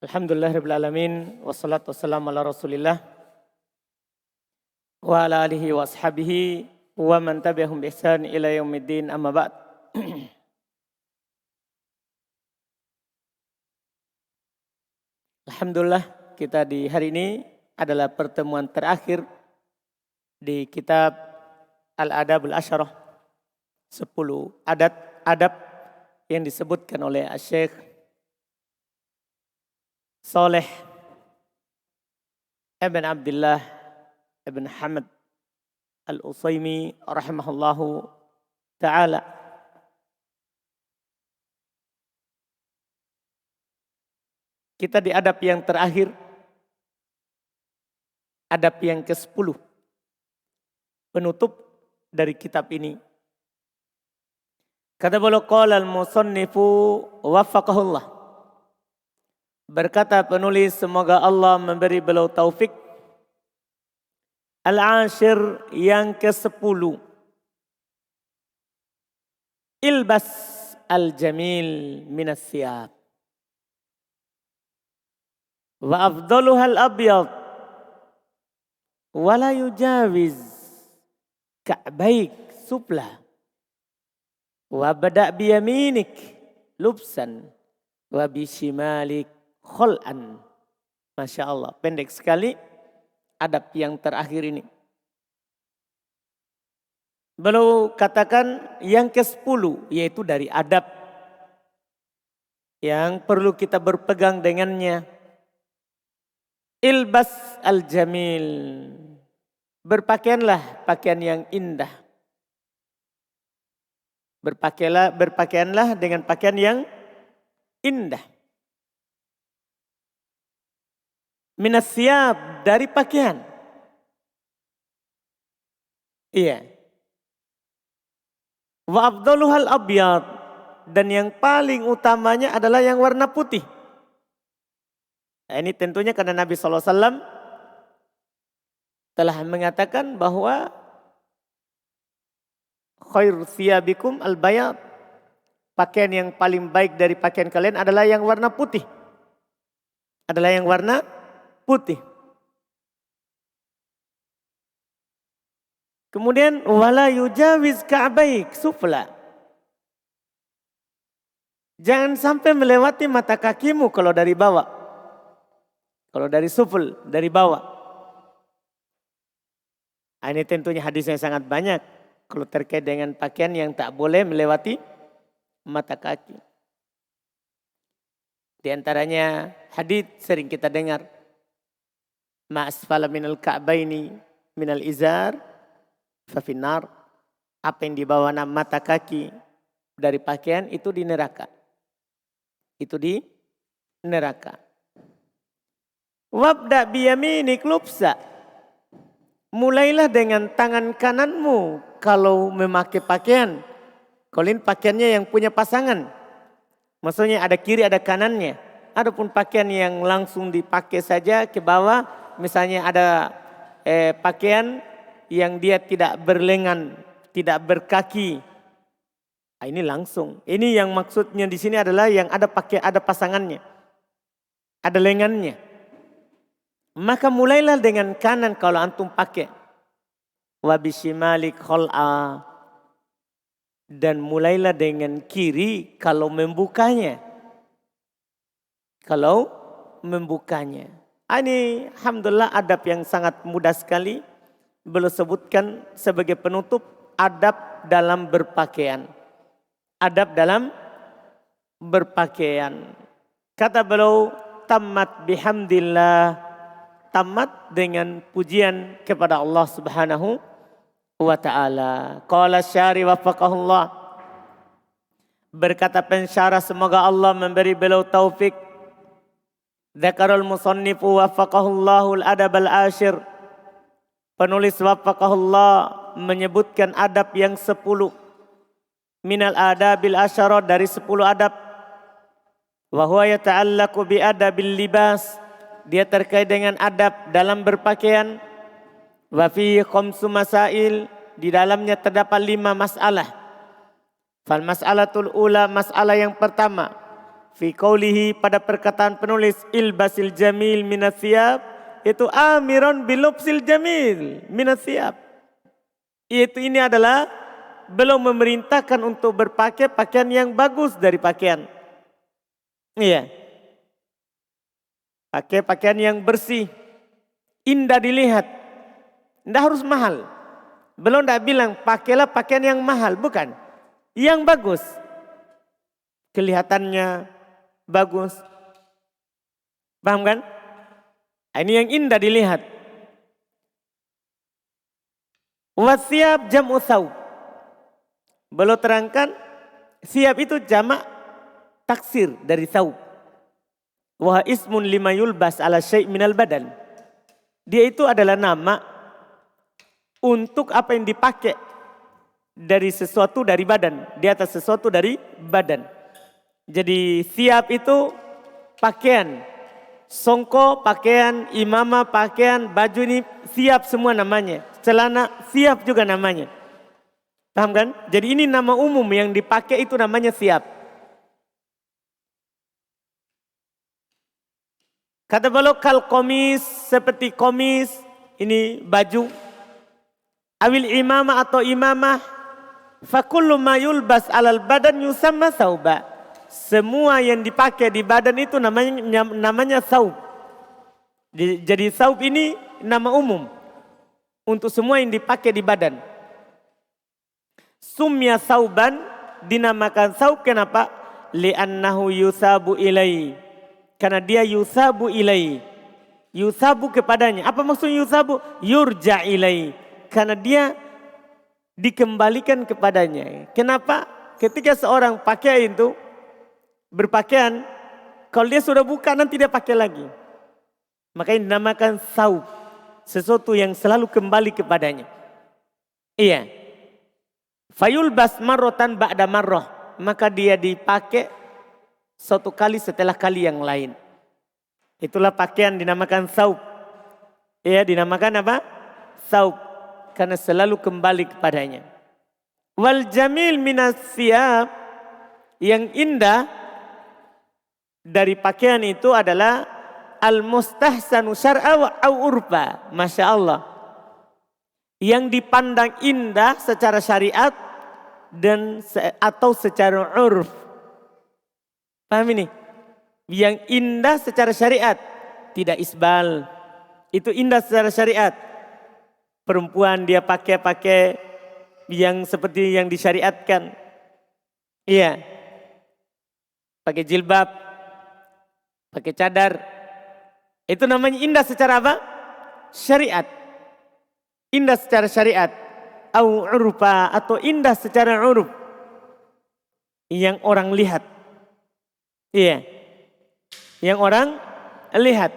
Alhamdulillahirabbil alamin wassalatu wassalamu ala Rasulillah wa ala alihi wa ashabihi wa man tabi'ahum bi ihsan ila yaumiddin amma ba'd. Alhamdulillah kita di hari ini adalah pertemuan terakhir di kitab Al-Adabul Asyarah, 10 adab yang disebutkan oleh Syekh Saleh Ibn Abdullah Ibn Hamad Al-Utsaimin rahimahullahu ta'ala. Kita di adab yang terakhir, adab yang ke-10, penutup dari kitab ini. Kata beliau, qala al-musannifu waffaqahullah. Berkata penulis, semoga Allah memberi beliau taufik. Al-ashir yang ke-10. Ilbas al-jamil minas siyab. Wa afdaluha al-abyad. Wa la yujawiz ka'baik supla. Wa bada' biyaminik lubsan. Wa bishimalik khul'an. Masya Allah, pendek sekali adab yang terakhir ini. Beliau katakan yang ke-10, yaitu dari adab yang perlu kita berpegang dengannya. Ilbas al-jamil. Berpakaianlah pakaian yang indah. Berpakaianlah dengan pakaian yang indah. Minas siyab, dari pakaian. Iya. Wa afdaluhal abyad, dan yang paling utamanya adalah yang warna putih. Nah, ini tentunya karena Nabi SAW telah mengatakan bahwa khair thiyabikum al-bayad, pakaian yang paling baik dari pakaian kalian adalah yang warna putih. Adalah yang warna putih. Kemudian wala yujawiz ka'baik sufla. Jangan sampai melewati mata kakimu kalau dari bawah. Kalau dari sufl, dari bawah. Ini tentunya hadisnya sangat banyak kalau terkait dengan pakaian yang tak boleh melewati mata kaki. Di antaranya hadis sering kita dengar. Ma'asfala minal ka'baini minal izar fafinar. Apa yang di bawah mata kaki dari pakaian itu di neraka. Itu di neraka. Wabda biyaminik lubsa. Mulailah dengan tangan kananmu kalau memakai pakaian. Kalau ini pakaiannya yang punya pasangan. Maksudnya ada kiri ada kanannya. Adapun pakaian yang langsung dipakai saja ke bawah. Misalnya ada pakaian yang dia tidak berlengan, tidak berkaki. Nah, ini langsung. Ini yang maksudnya di sini adalah yang ada pasangannya. Ada lengannya. Maka mulailah dengan kanan kalau antum pakai. Wa bishimalik khul'a. Dan mulailah dengan kiri kalau membukanya. Kalau membukanya. Ini alhamdulillah adab yang sangat mudah sekali. Beliau sebutkan sebagai penutup adab dalam berpakaian. Adab dalam berpakaian. Kata beliau, tamat bihamdillah. Tamat dengan pujian kepada Allah Subhanahu wa ta'ala. Qala syari waffaqahullah. Berkata pensyarah, semoga Allah memberi beliau taufik. Dzakarul musannifu waffaqahullahu al-adab al-ashir. Penulis waffaqahullah menyebutkan adab yang 10. Minal adabil asyarah, dari 10 adab. Wa huwa yata'allaqu bi adabil libas. Dia terkait dengan adab dalam berpakaian. Wa fi khamsu masail, di dalamnya terdapat 5 masalah. Fal mas'alatul ula, masalah yang pertama. Fi qawlihi pada perkataan penulis ilbasil jamil minasyab, itu amiron bilubsil jamil minasyab. Yaitu ini adalah belum memerintahkan untuk berpakaian pakaian yang bagus dari pakaian. Iya. Pakai pakaian yang bersih, indah dilihat. Tidak harus mahal. Belum tidak bilang pakailah pakaian yang mahal, bukan. Yang bagus. Kelihatannya bagus. Paham kan? Ini yang indah dilihat. Wasyab jam'u thawb. Belum terangkan, siap itu jamak taksir dari thawb. Wa ismun lima yulbas ala syai' minal badan. Dia itu adalah nama untuk apa yang dipakai dari sesuatu dari badan. Di atas sesuatu dari badan. Jadi siap itu pakaian. Songko pakaian, imamah pakaian, baju ini siap semua namanya. Celana siap juga namanya. Paham kan? Jadi ini nama umum yang dipakai itu namanya siap. Kata beliau kal komis, seperti komis, ini baju. Awil imamah atau imamah. Fakullu ma yulbas alal badan yusamma thawba. Semua yang dipakai di badan itu namanya thawb. Jadi thawb ini nama umum. Untuk semua yang dipakai di badan. Sumya thawban dinamakan thawb kenapa? Li'annahu yusabu ilai. Karena dia yusabu ilai. Yusabu kepadanya. Apa maksud yusabu? Yurja ilai. Karena dia dikembalikan kepadanya. Kenapa? Ketika seorang pakai itu berpakaian, kalau dia sudah buka nanti dia pakai lagi. Makanya dinamakan thawb. Sesuatu yang selalu kembali kepadanya. Iya. Fayulbas marrotan ba'da marroh. Maka dia dipakai suatu kali setelah kali yang lain. Itulah pakaian dinamakan thawb. Iya, dinamakan apa? Thawb. Karena selalu kembali kepadanya. Wal jamil minas siyab. Yang indah dari pakaian itu adalah al-mustahsanu syar'a au urfa. Masya Allah. Yang dipandang indah secara syariat dan atau secara urf. Paham ini? Yang indah secara syariat. Tidak isbal. Itu indah secara syariat. Perempuan dia pakai yang seperti yang disyariatkan. Iya. Pakai jilbab. Pakai cadar. Itu namanya indah secara apa? Syariat. Indah secara syariat. Au urfa atau indah secara uruf. Yang orang lihat. Iya. Yang orang lihat.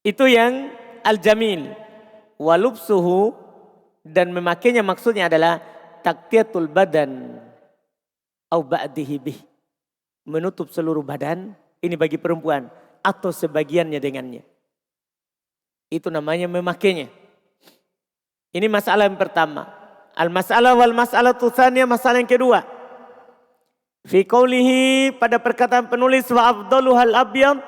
Itu yang al-jamil. Walubsuhu. Dan memakainya maksudnya adalah taktiyatul badan. Au ba'dihi bih. Menutup seluruh badan, ini bagi perempuan. Atau sebagiannya dengannya. Itu namanya memakainya. Ini masalah yang pertama. Al-masalah wal masalah tsaniyah, masalah yang kedua. Fi qawlihi pada perkataan penulis wa afdaluhal abyad.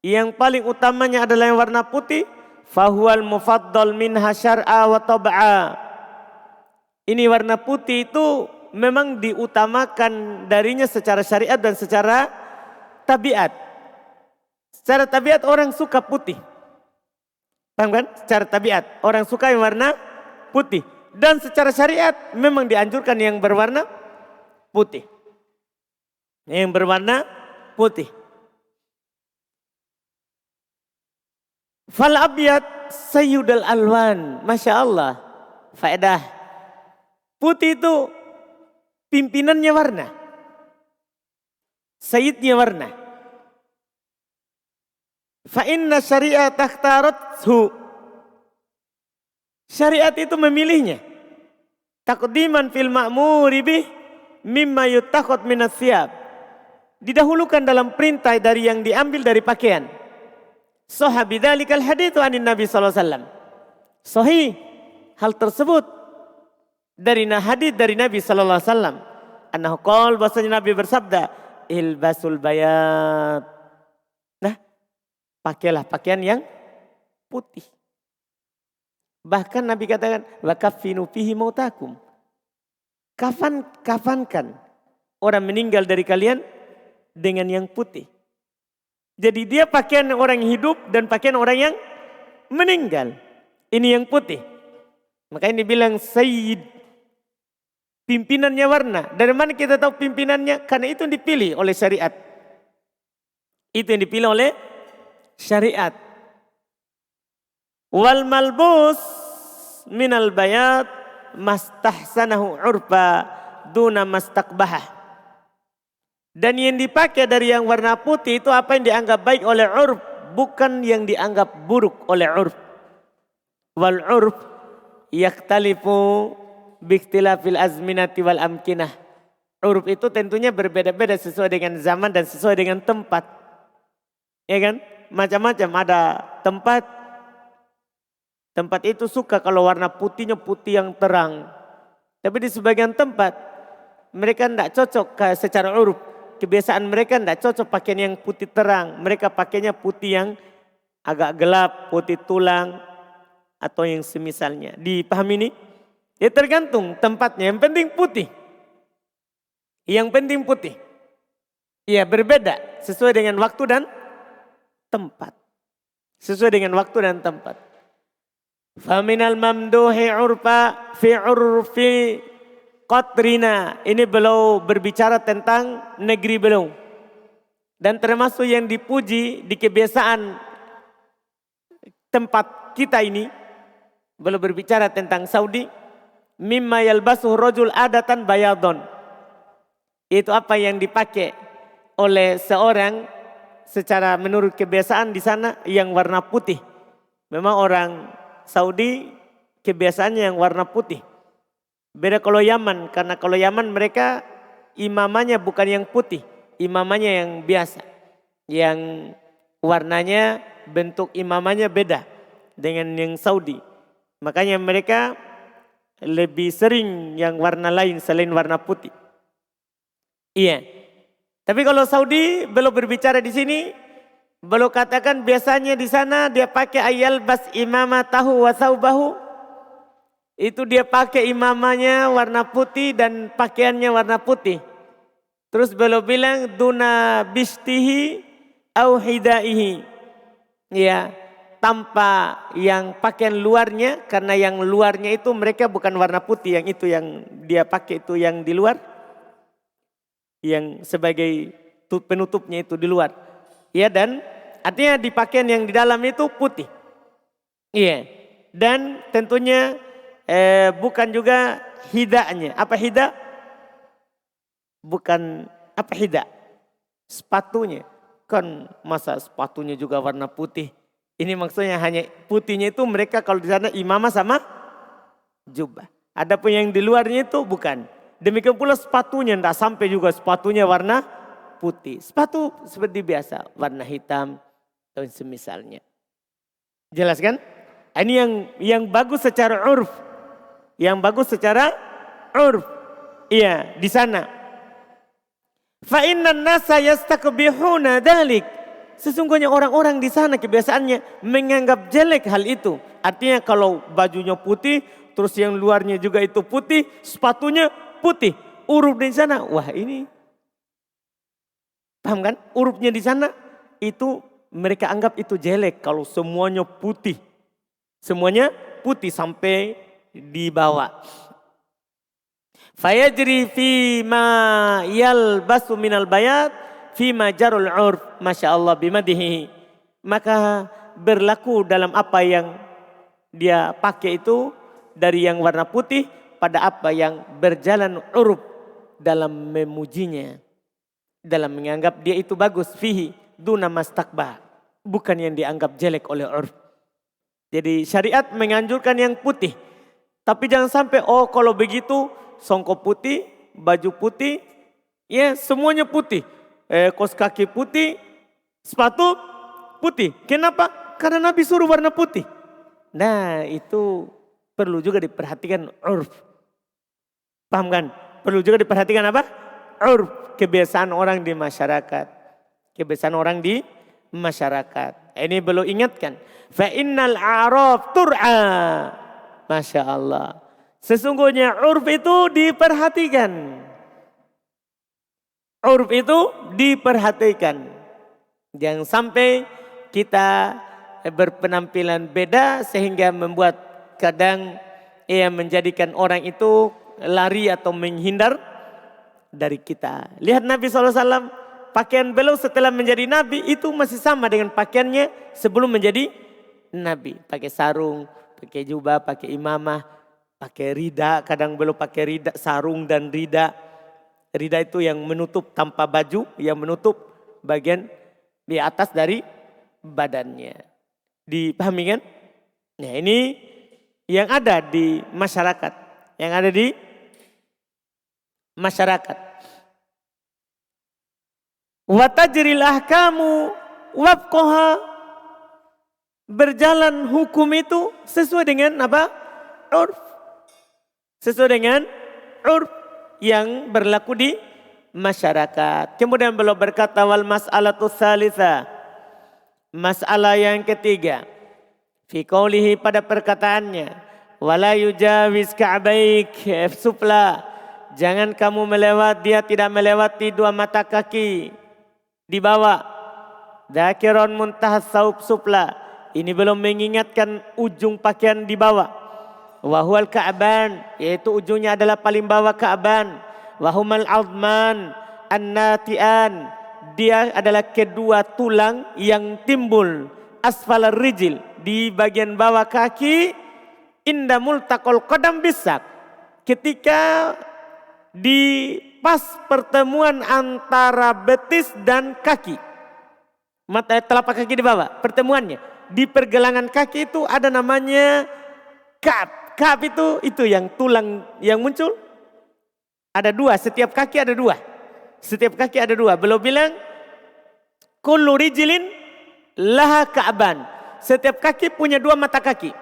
Yang paling utamanya adalah yang warna putih. Fahuwal mufaddal minha syar'a wa tab'a. Ini warna putih itu memang diutamakan darinya secara syariat dan secara tabiat. Secara tabiat orang suka putih. Paham kan? Secara tabiat orang suka yang warna putih. Dan secara syariat memang dianjurkan yang berwarna putih. Yang berwarna putih. Fal abyad sayyidul alwan. Masya Allah. Faedah. Putih itu pimpinannya warna. Sayyidnya warna. Fa inna syariat takhtarathu. Syariat itu memilihnya. Taqdiman fil ma'muri bih mimma yutakhad minas siyab. Didahulukan dalam perintah dari yang diambil dari pakaian. Sahabi dzalikal haditsu anin Nabi sallallahu alaihi wasallam. Sahih hal tersebut dari hadits dari Nabi sallallahu alaihi wasallam. annahu qol, bahwasanya Nabi bersabda, ilbasul bayat. Nah, pakailah pakaian yang putih. Bahkan Nabi katakan, wa kaffinu fihi mautakum. Kafankan orang meninggal dari kalian dengan yang putih. Jadi dia pakaian orang hidup dan pakaian orang yang meninggal. Ini yang putih. Makanya dibilang sayyid. Pimpinannya warna. Dari mana kita tahu pimpinannya? Karena itu yang dipilih oleh syariat. Itu yang dipilih oleh syariat. Wal malbus minal bayat mastahsanahu urba duna mastaqbahah. Dan yang dipakai dari yang warna putih itu apa yang dianggap baik oleh urf, bukan yang dianggap buruk oleh urf. Wal urf yaktalifu biikhtilafil azminati wal amkinah. Urf itu tentunya berbeda-beda sesuai dengan zaman dan sesuai dengan tempat. Ya kan? Macam-macam, ada tempat itu suka kalau warna putihnya putih yang terang. Tapi di sebagian tempat mereka tidak cocok secara urf. Kebiasaan mereka tidak cocok pakaian yang putih terang. Mereka pakainya putih yang agak gelap, putih tulang atau yang semisalnya. Dipahami ini? Ya tergantung tempatnya. Yang penting putih. Yang penting putih. Ya berbeda sesuai dengan waktu dan tempat. Sesuai dengan waktu dan tempat. Faminal mamduhi urfa fi urfi qatrina. Ini beliau berbicara tentang negeri beliau. Dan termasuk yang dipuji di kebiasaan tempat kita ini. Beliau berbicara tentang Saudi. Mimma yalbasuhu rajul adatan bayadon. Itu apa yang dipakai oleh seorang secara menurut kebiasaan di sana yang warna putih. Memang orang Saudi kebiasaannya yang warna putih. Beda kalau Yaman, karena kalau Yaman mereka imamanya bukan yang putih, imamanya yang biasa. Yang warnanya, bentuk imamanya beda dengan yang Saudi. Makanya mereka lebih sering yang warna lain selain warna putih. Iya. Tapi kalau Saudi belum berbicara di sini, belum katakan biasanya di sana dia pakai ayal bas imamatahu wa saubahu. Itu dia pakai imamanya warna putih dan pakaiannya warna putih. Terus beliau bilang duna bistihi au hidaihi. Ya, tanpa yang pakaian luarnya, karena yang luarnya itu mereka bukan warna putih, yang itu yang dia pakai itu yang di luar. Yang sebagai penutupnya itu di luar. Ya, dan artinya di pakaian yang di dalam itu putih. Iya. Dan tentunya bukan juga hidaknya. Apa hidak? Bukan apa hidak? Sepatunya. Kan masa sepatunya juga warna putih. Ini maksudnya hanya putihnya itu mereka kalau di sana imamah sama jubah. Adapun yang di luarnya itu bukan. Demikian pula sepatunya tidak sampai juga sepatunya warna putih. Sepatu seperti biasa warna hitam atau semisalnya. Jelas kan? Ini yang bagus secara urf. Yang bagus secara urf. Iya, di sana. Fa innan nasa yastakbihuna dzalik. Sesungguhnya orang-orang di sana kebiasaannya menganggap jelek hal itu. Artinya kalau bajunya putih, terus yang luarnya juga itu putih, sepatunya putih. Uruf di sana, wah ini. Paham kan? Urufnya di sana itu mereka anggap itu jelek kalau semuanya putih. Semuanya putih sampai di bawah. Fayajri fi ma yalbasu minal bayat fi ma jarul urf, masyaallah bimadihi. Maka berlaku dalam apa yang dia pakai itu dari yang warna putih pada apa yang berjalan uruf dalam memujinya, dalam menganggap dia itu bagus, fihi duna mastakbah, bukan yang dianggap jelek oleh urf. Jadi syariat menganjurkan yang putih. Tapi jangan sampai kalau begitu songkok putih, baju putih, ya semuanya putih. Kos kaki putih, sepatu putih. Kenapa? Karena Nabi suruh warna putih. Nah itu perlu juga diperhatikan urf. Paham kan? perlu juga diperhatikan apa? Urf, kebiasaan orang di masyarakat. Kebiasaan orang di masyarakat. Ini perlu ingatkan. Fa innal a'raf tur'a. Masya Allah. Sesungguhnya urf itu diperhatikan. Urf itu diperhatikan. Jangan sampai kita berpenampilan beda sehingga membuat kadang menjadikan orang itu lari atau menghindar dari kita. Lihat Nabi SAW, pakaian beliau setelah menjadi Nabi itu masih sama dengan pakaiannya sebelum menjadi Nabi. Pakai sarung, pakai jubah, pakai imamah, pakai rida. Kadang beliau pakai rida, sarung dan rida. Rida itu yang menutup tanpa baju, yang menutup bagian di atas dari badannya. Dipahami kan? Nah ini yang ada di masyarakat. Yang ada di masyarakat. Wa tajril ahkamu wafqaha, berjalan hukum itu sesuai dengan apa? Urf. Sesuai dengan urf yang berlaku di masyarakat. Kemudian beliau berkata wal mas'alatu tsalitsa, masalah yang ketiga, fi qoulihi, pada perkataannya, wala yujawiz ka'baik sufla, jangan kamu dia tidak melewati dua mata kaki di bawah. Dzakiron muntahas saub sufla, ini belum mengingatkan ujung pakaian di bawah. Wahual ka'ban, yaitu ujungnya adalah paling bawah ka'ban. Wahumal azman an-nati'an, dia adalah kedua tulang yang timbul asfalar rijil, di bagian bawah kaki, inda multaqal qadam bisak, ketika di pas pertemuan antara betis dan kaki. Mata telapak kaki di bawah, pertemuannya di pergelangan kaki itu ada namanya ka'ab. Ka'ab itu yang tulang yang muncul. Ada dua, setiap kaki ada dua. Setiap kaki ada dua. Beliau bilang, kullu rijlin laha ka'ban. Setiap kaki punya dua mata kaki.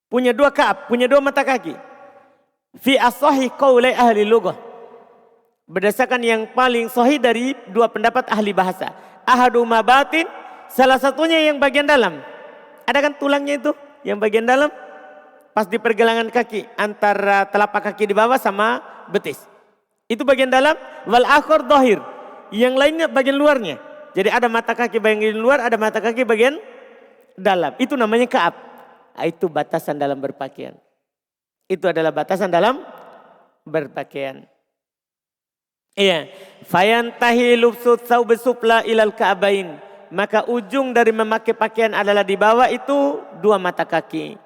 Punya dua ka'ab, punya dua mata kaki. Fi as-sahih qaulai ahli lughah. Berdasarkan yang paling sahih dari dua pendapat ahli bahasa. Ahaduma batin, salah satunya yang bagian dalam. Ada kan tulangnya itu, yang bagian dalam? Pas di pergelangan kaki, antara telapak kaki di bawah sama betis. Itu bagian dalam, wal akhar dhahir. Yang lainnya bagian luarnya. Jadi ada mata kaki bagian luar, ada mata kaki bagian dalam. Itu namanya ka'ab. Itu batasan dalam berpakaian. Itu adalah batasan dalam berpakaian. Iya. Fayantahi lubsut saub sufla ilal ka'bain. Maka ujung dari memakai pakaian adalah di bawah itu dua mata kaki.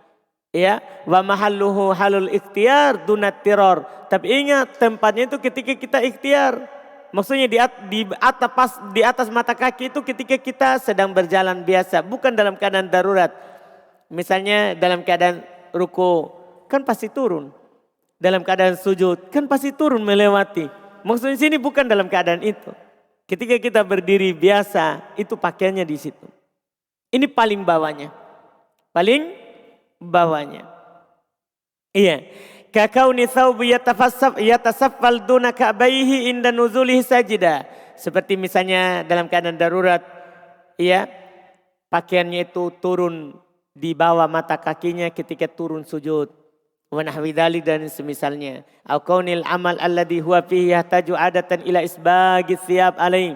Ya, wa mahalluhu halul ikhtiar dunat tiror. Tapi ingat, tempatnya itu ketika kita ikhtiar. Maksudnya di atas mata kaki itu ketika kita sedang berjalan biasa, bukan dalam keadaan darurat. Misalnya dalam keadaan ruku, kan pasti turun. Dalam keadaan sujud, kan pasti turun melewati. Maksudnya sini bukan dalam keadaan itu. Ketika kita berdiri biasa, itu pakaiannya di situ. Ini paling bawahnya. Paling bawahnya. Iya. Kakauni thawbu yatasaffal duna ka'baihi inda nuzulihi sajida. Seperti misalnya dalam keadaan darurat, iya, pakaiannya itu turun di bawah mata kakinya ketika turun sujud. Wa nahwi dzalik dan semisalnya. Au kaunil amal alladhi huwa fihi yahtaju adatan ila isbagi thiyab alaih.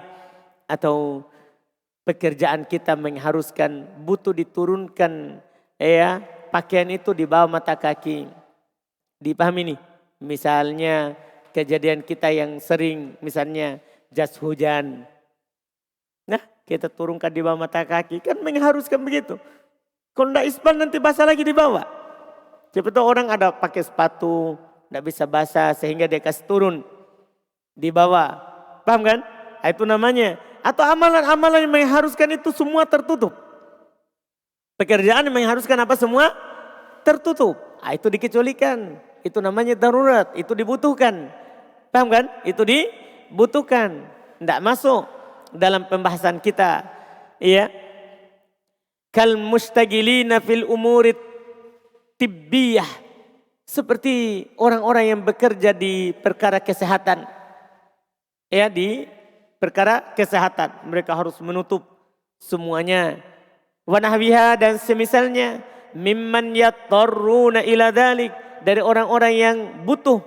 Atau pekerjaan kita mengharuskan butuh diturunkan pakaian itu di bawah mata kaki. Dipahami nih? Misalnya kejadian kita yang sering, misalnya jas hujan. Nah, kita turunkan di bawah mata kaki, kan mengharuskan begitu. Kalau tidak isbal nanti basah lagi di bawah. Siapa tahu orang ada pakai sepatu, tidak bisa basah sehingga dia kasih turun di bawah. Paham kan? Itu namanya. Atau amalan-amalan yang mengharuskan itu semua tertutup. Pekerjaan yang mengharuskan apa semua tertutup. Itu dikecualikan. Itu namanya darurat. Itu dibutuhkan. Paham kan? Itu dibutuhkan. Tidak masuk dalam pembahasan kita. Iya. Kal mustagilina fil umurit tibbiyah. Seperti orang-orang yang bekerja di perkara kesehatan. Ya, di perkara kesehatan. Mereka harus menutup semuanya. Wa nahwiha dan semisalnya. Mimman yattarruna ila dhalik. Dari orang-orang yang butuh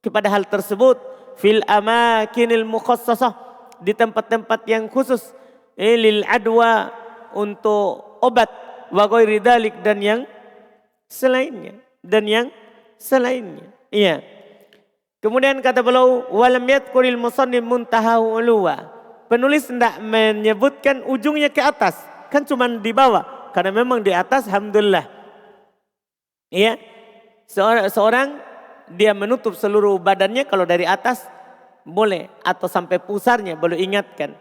kepada hal tersebut. Fil amakinil mukhassasah. Di tempat-tempat yang khusus. Lil adwa. Untuk obat. Wa ghairi dhalik dan yang selainnya. Dan yang selainnya. Iya. Kemudian kata beliau, walam yadkuril musannif muntahahu ulwa. Penulis tidak menyebutkan ujungnya ke atas. Kan cuma di bawah. Karena memang di atas alhamdulillah. Iya. Seorang dia menutup seluruh badannya kalau dari atas boleh. Atau sampai pusarnya boleh ingatkan.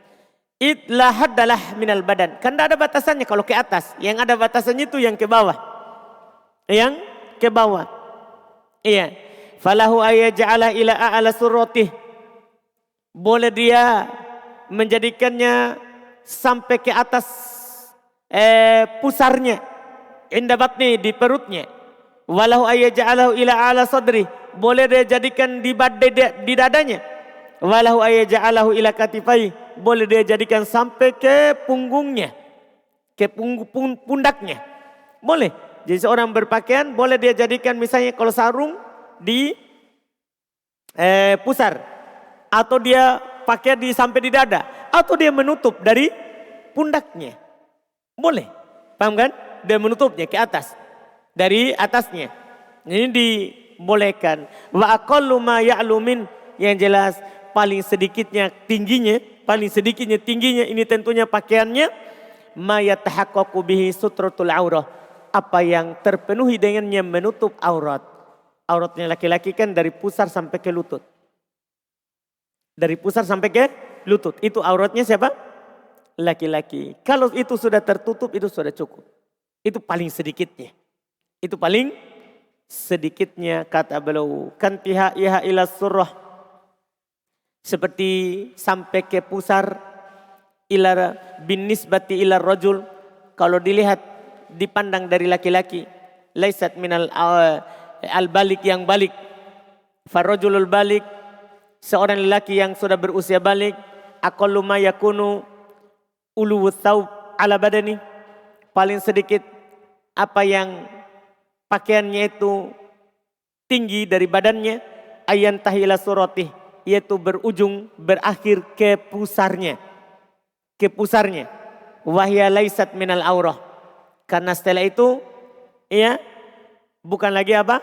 Itlah haddalah minal badan. Kan tidak ada batasannya kalau ke atas. Yang ada batasannya itu yang ke bawah. Yang ke bawah. Iya. Falahu ayyaj'ala ila a'la surratih. Boleh dia menjadikannya sampai ke atas pusarnya. Inda batni di perutnya. Walahu ayyaj'alahu ila a'la sadri. Boleh dia jadikan di dadanya. Walahu ayyaj'alahu ila katifai. Boleh dia jadikan sampai ke punggungnya. Ke pundaknya. Boleh. Jadi seorang berpakaian boleh dia jadikan misalnya kalau sarung di pusar. Atau dia pakai sampai di dada. Atau dia menutup dari pundaknya. Boleh. Paham kan? Dia menutupnya ke atas. Dari atasnya. Ini dibolehkan. Wa aqallu ma ya'lumin. Yang jelas paling sedikitnya tingginya. Paling sedikitnya tingginya ini tentunya pakaiannya. Ma yatahaqqaqu bihi sutratul aurah. Apa yang terpenuhi dengannya menutup aurat. Auratnya laki-laki kan dari pusar sampai ke lutut. Dari pusar sampai ke lutut. Itu auratnya siapa? Laki-laki. Kalau itu sudah tertutup itu sudah cukup. Itu paling sedikitnya. Itu paling sedikitnya kata beliau. Kantiha iha ila surrah. Seperti sampai ke pusar. Ila bin nisbati ila rajul. Kalau dilihat dipandang dari laki-laki. Laisat minal al-balik yang balik. Farrajulul balik. Seorang lelaki yang sudah berusia balik. Aqallu ma yakunu uluwut thawb ala badani. Paling sedikit apa yang pakaiannya itu tinggi dari badannya. Ayan tahila suratih. Yaitu berujung berakhir ke pusarnya. Ke pusarnya. Wahya laisat minal aurah. Karena setelah itu, ya, bukan lagi apa?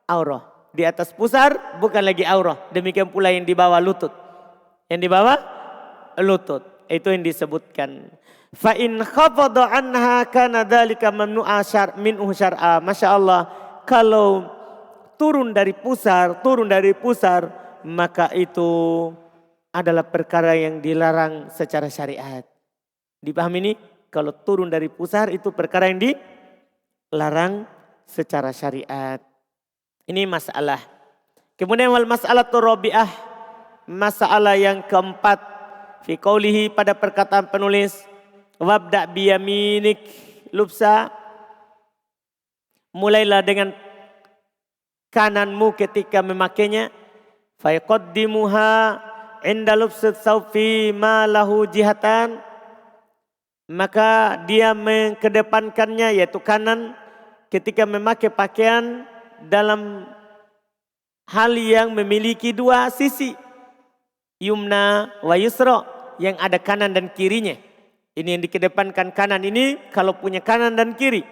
Aurah. Di atas pusar, bukan lagi aurah. Demikian pula yang di bawah lutut. Yang di bawah lutut. Itu yang disebutkan. Fa in khafadha anha kana dzalika mamnu'a minhu syar'a. Masya Allah. Kalau turun dari pusar, maka itu adalah perkara yang dilarang secara syariat. Dipahami ini? Kalau turun dari pusar itu perkara yang dilarang secara syariat. Ini masalah. Kemudian wal mas'alatu rabi'ah. Masalah yang keempat. Fi qawlihi pada perkataan penulis. Wabda biyaminik lubsa. Mulailah dengan kananmu ketika memakainya. Fa yaqaddimuha inda lubsat sawfi ma lahu jihatan. Maka dia mengedepankannya yaitu kanan ketika memakai pakaian dalam hal yang memiliki dua sisi. Yumna wa yusra yang ada kanan dan kirinya. Ini yang dikedepankan kanan ini kalau punya kanan dan kiri.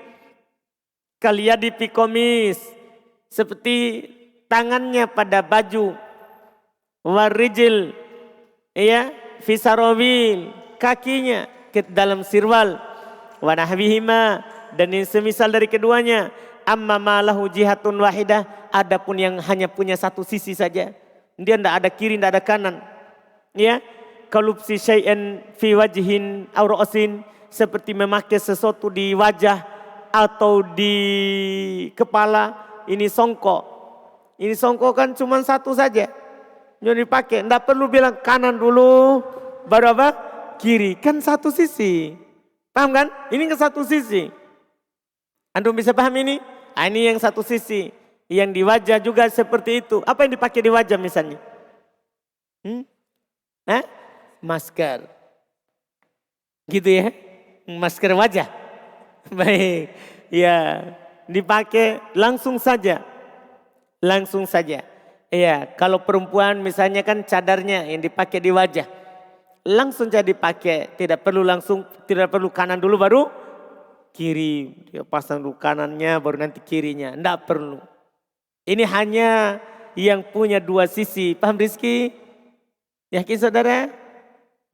Kaliyadi fi komis seperti tangannya pada baju. Warijil ya fi sarawil kakinya ke dalam sirwal wa nahwihima dan yang semisal dari keduanya. Amma ma lahu jihatun wahidah, adapun yang hanya punya satu sisi saja, dia tidak ada kiri tidak ada kanan, ya. Kalubsi syai'an fi wajhin aw ra'sin, seperti memakai sesuatu di wajah atau di kepala. Ini songkok kan cuma satu saja yang dipakai, tidak perlu bilang kanan dulu baru apa? Kiri, kan satu sisi. Paham kan? Ini kan satu sisi. Antum bisa paham ini? Ini yang satu sisi. Yang di wajah juga seperti itu. Apa yang dipakai di wajah misalnya? Masker. Gitu ya. Masker wajah. Baik. Ya, dipakai langsung saja. Langsung saja. Iya, kalau perempuan misalnya kan cadarnya yang dipakai di wajah. Langsung saja dipakai, tidak perlu kanan dulu baru kiri. Dia pasang dulu kanannya baru nanti kirinya, enggak perlu. Ini hanya yang punya dua sisi. Paham Rizky? Yakin saudara?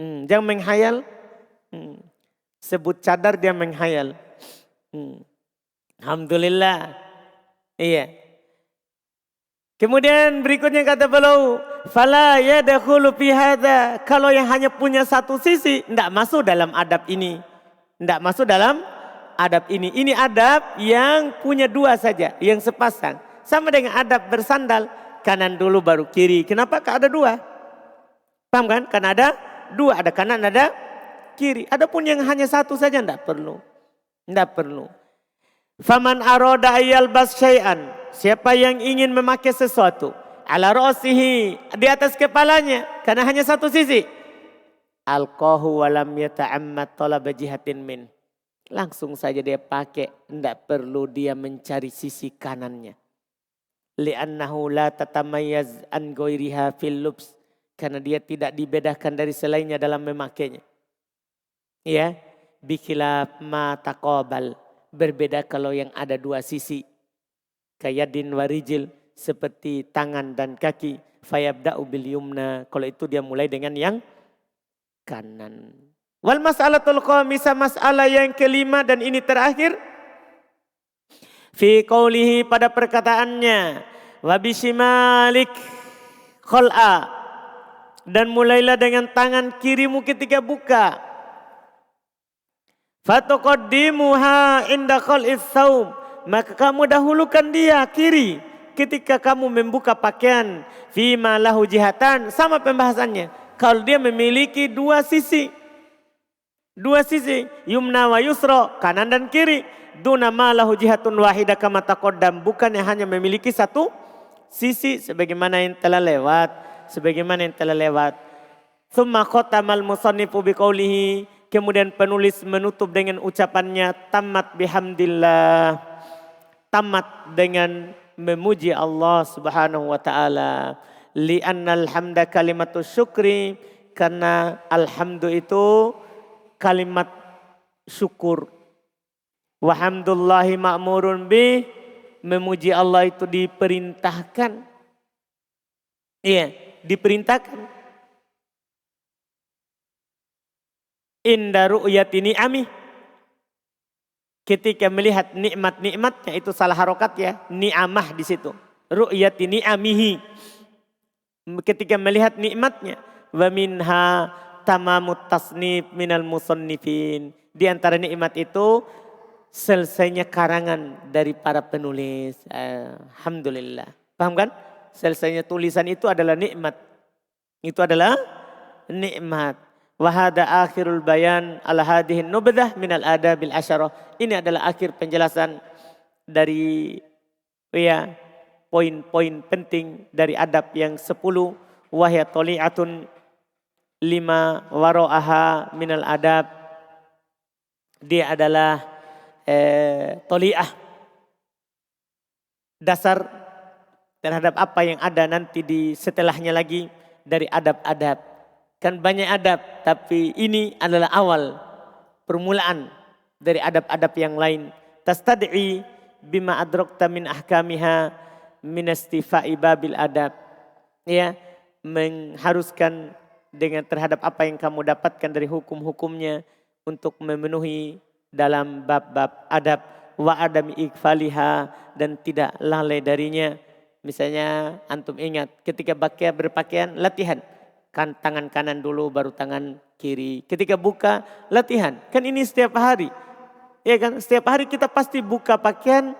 Jangan menghayal. Sebut cadar dia menghayal. Alhamdulillah. Iya. Kemudian berikutnya kata beliau, fala yadkhulu fi hadza. Kalau yang hanya punya satu sisi, tidak masuk dalam adab ini. Tidak masuk dalam adab ini. Ini adab yang punya dua saja, yang sepasang. Sama dengan adab bersandal, kanan dulu baru kiri. Kenapa? Karena ada dua. Paham kan? Karena ada dua, ada kanan, ada kiri. Adapun yang hanya satu saja tidak perlu. Tidak perlu. Faman aroda ayyalbas syai'an. Siapa yang ingin memakai sesuatu ala ra'sihi, di atas kepalanya karena hanya satu sisi, alqahu walam yata'ammad talaba jihatin min. Langsung saja dia pakai, tidak perlu dia mencari sisi kanannya. Li'annahu la tatamayyaz an ghairiha fil lubs, karena dia tidak dibedakan dari selainnya dalam memakainya. Ya, bikhilaf ma taqabal, berbeda kalau yang ada dua sisi. Kayadin warijil, seperti tangan dan kaki. Fayabda'u bil yumna, kalau itu dia mulai dengan yang kanan. Wal mas'alatul khamisah, masalah yang kelima dan ini terakhir. Fi qawlihi, pada perkataannya, wa bishimalik khol'a, dan mulailah dengan tangan kirimu ketika buka. Fatuqaddimuha inda khol'is saum, maka kamu dahulukan dia kiri ketika kamu membuka pakaian. Fima lahu jihatan, sama pembahasannya. Kalau dia memiliki dua sisi. Dua sisi, yumna wa yusra, kanan dan kiri. Duna ma lahu jihatun wahidah kama taqaddam, bukan yang hanya memiliki satu sisi sebagaimana yang telah lewat. Tsumma khatamal musannifu biqaulihi, kemudian penulis menutup dengan ucapannya tamat bihamdillah. Tamat dengan memuji Allah Subhanahu wa taala. Li'annal hamda kalimatu syukri, karena alhamdu itu kalimat syukur. Wa hamdullahi ma'murun bih, memuji Allah itu diperintahkan. Iya, diperintahkan. Inda ru'yati ni'amih, ketika melihat nikmat-nikmatnya, itu salah harokat ya, ni'amah di situ. Ru'yati ni'amihi, ketika melihat nikmatnya. Wa minha tamamut tasnif minal musannifin, di antara nikmat itu selesainya karangan dari para penulis. Alhamdulillah. Paham kan? Selesainya tulisan itu adalah nikmat. Itu adalah nikmat. Wahada akhirul bayan ala hadihin nubdah minal adabil asyarah. Ini adalah akhir penjelasan dari poin-poin penting dari adab yang 10. Wahya toli'atun lima waro'aha minal adab. Dia adalah toli'ah, dasar terhadap apa yang ada nanti di setelahnya lagi dari adab-adab. Kan banyak adab, tapi ini adalah awal permulaan dari adab-adab yang lain. Tastad'i bima adrakta min ahkamiha min istifa'i babil adab. Ya, mengharuskan dengan terhadap apa yang kamu dapatkan dari hukum-hukumnya untuk memenuhi dalam bab-bab adab. Wa adami ikfaliha, dan tidak lalai darinya. Misalnya antum ingat ketika berpakaian latihan. Kan tangan kanan dulu baru tangan kiri. Ketika buka latihan. Kan ini setiap hari. Ya kan, setiap hari kita pasti buka pakaian.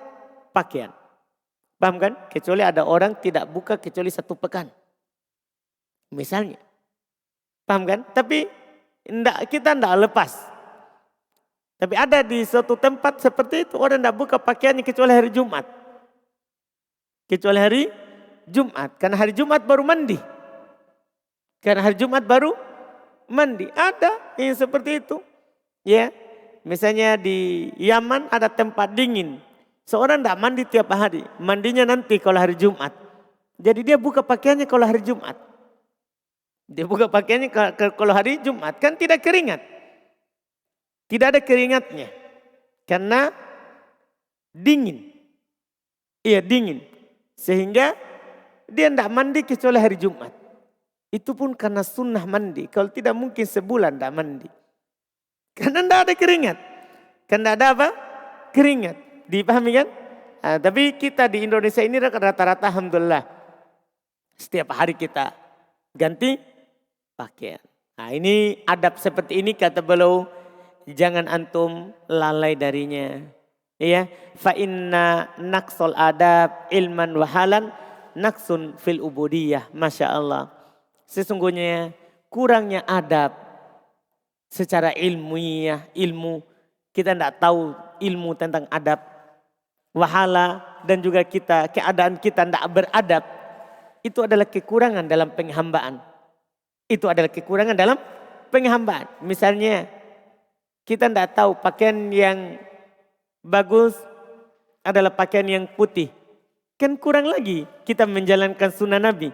Paham kan? Kecuali ada orang tidak buka kecuali 1 pekan. Misalnya. Paham kan? Tapi kita tidak lepas. Tapi ada di suatu tempat seperti itu, orang tidak buka pakaiannya kecuali hari Jumat. Kecuali hari Jumat. Karena hari Jumat baru mandi. Karena hari Jumat baru mandi. Ada yang seperti itu. Ya, misalnya di Yaman ada tempat dingin. Seorang tidak mandi tiap hari. Mandinya nanti kalau hari Jumat. Jadi dia buka pakaiannya kalau hari Jumat. Dia buka pakaiannya kalau hari Jumat. Kan tidak keringat. Tidak ada keringatnya. Karena dingin. Iya dingin. Sehingga dia tidak mandi kecuali hari Jumat. Itu pun karena sunnah mandi. Kalau tidak mungkin sebulan tidak mandi. Karena tidak ada keringat. Karena tidak ada apa? Keringat. Dipahami kan? Nah, tapi kita di Indonesia ini rata-rata alhamdulillah. Setiap hari kita ganti pakaian. Nah ini adab seperti ini kata beliau. Jangan antum lalai darinya. Ya, fa inna naqsul adab ilman wahalan naqsun fil ubudiyah. Masya Allah. Sesungguhnya kurangnya adab secara ilmiah, ilmu. Kita tidak tahu ilmu tentang adab. Wahala dan juga keadaan kita tidak beradab. Itu adalah kekurangan dalam penghambaan. Itu adalah kekurangan dalam penghambaan. Misalnya kita tidak tahu pakaian yang bagus adalah pakaian yang putih. Kan kurang lagi kita menjalankan sunnah Nabi.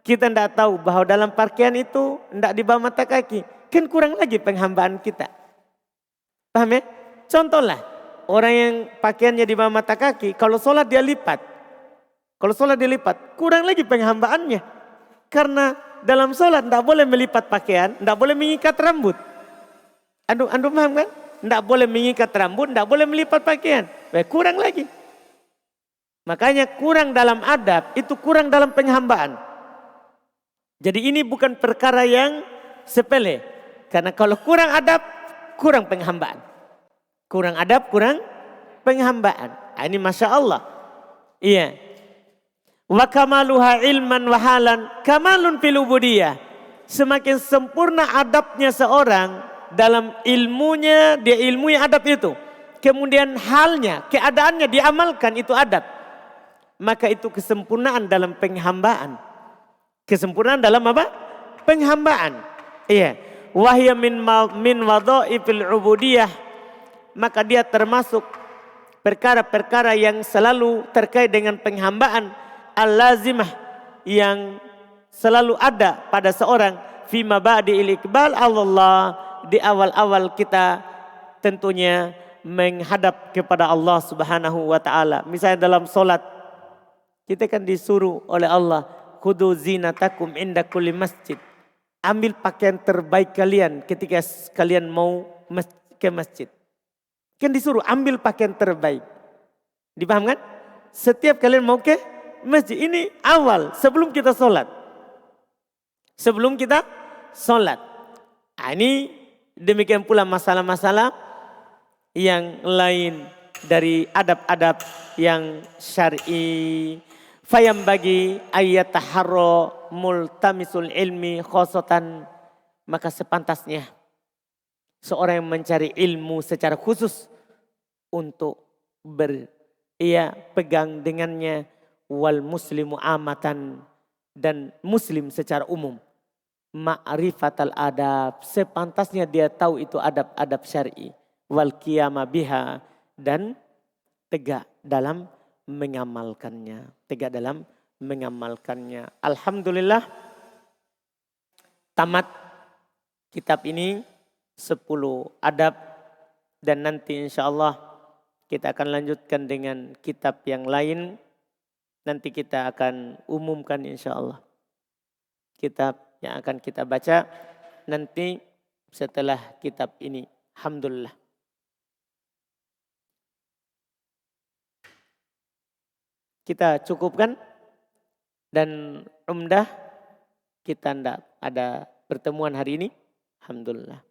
Kita tidak tahu bahwa dalam pakaian itu tidak di bawah mata kaki. Kan kurang lagi penghambaan kita. Paham ya? Contohlah orang yang pakaiannya di bawah mata kaki. Kalau sholat dia lipat. Kalau sholat dia lipat. Kurang lagi penghambaannya. Karena dalam sholat tidak boleh melipat pakaian. Tidak boleh mengikat rambut. Antum paham kan? Tidak boleh mengikat rambut, tidak boleh melipat pakaian. Kurang lagi. Makanya kurang dalam adab, itu kurang dalam penghambaan. Jadi ini bukan perkara yang sepele. Karena kalau kurang adab, kurang penghambaan. Kurang adab, kurang penghambaan. Nah, ini Masya Allah. Iya. Wa kamaluha ilman wahalan kamalun fil ubudiyah. Semakin sempurna adabnya seorang dalam ilmunya, dia ilmui adab itu. Kemudian halnya, keadaannya diamalkan itu adab. Maka itu kesempurnaan dalam penghambaan. Kesempurnaan dalam apa? Penghambaan. Iya. Wahya min wadhaifil ubudiyah. Maka dia termasuk perkara-perkara yang selalu terkait dengan penghambaan. Al-lazimah yang selalu ada pada seorang. Fima ba'di'il iqbal Allah. Di awal-awal kita tentunya menghadap kepada Allah Subhanahu wa taala. Misalnya dalam solat kita kan disuruh oleh Allah, khudu zinatakum inda kulli masjid. Ambil pakaian terbaik kalian ketika kalian mau ke masjid. Kan disuruh ambil pakaian terbaik. Dipaham kan? Setiap kalian mau ke masjid, ini awal sebelum kita solat. Sebelum kita solat. Nah, ini demikian pula masalah-masalah yang lain dari adab-adab yang syar'i. Fayam bagi ayyataharro multamisul ilmi khosotan. Maka sepantasnya seorang yang mencari ilmu secara khusus untuk pegang dengannya. Wal muslimu amatan, dan muslim secara umum. Ma'rifatal adab, sepantasnya dia tahu itu adab-adab syar'i. Wal qiyama biha, dan tegak dalam mengamalkannya. Tegak dalam mengamalkannya. Alhamdulillah tamat kitab ini 10 adab. Dan nanti insya Allah kita akan lanjutkan dengan kitab yang lain. Nanti kita akan umumkan insya Allah. Kitab yang akan kita baca nanti setelah kitab ini. Alhamdulillah. Kita cukupkan dan umdah kita tidak ada pertemuan hari ini. Alhamdulillah.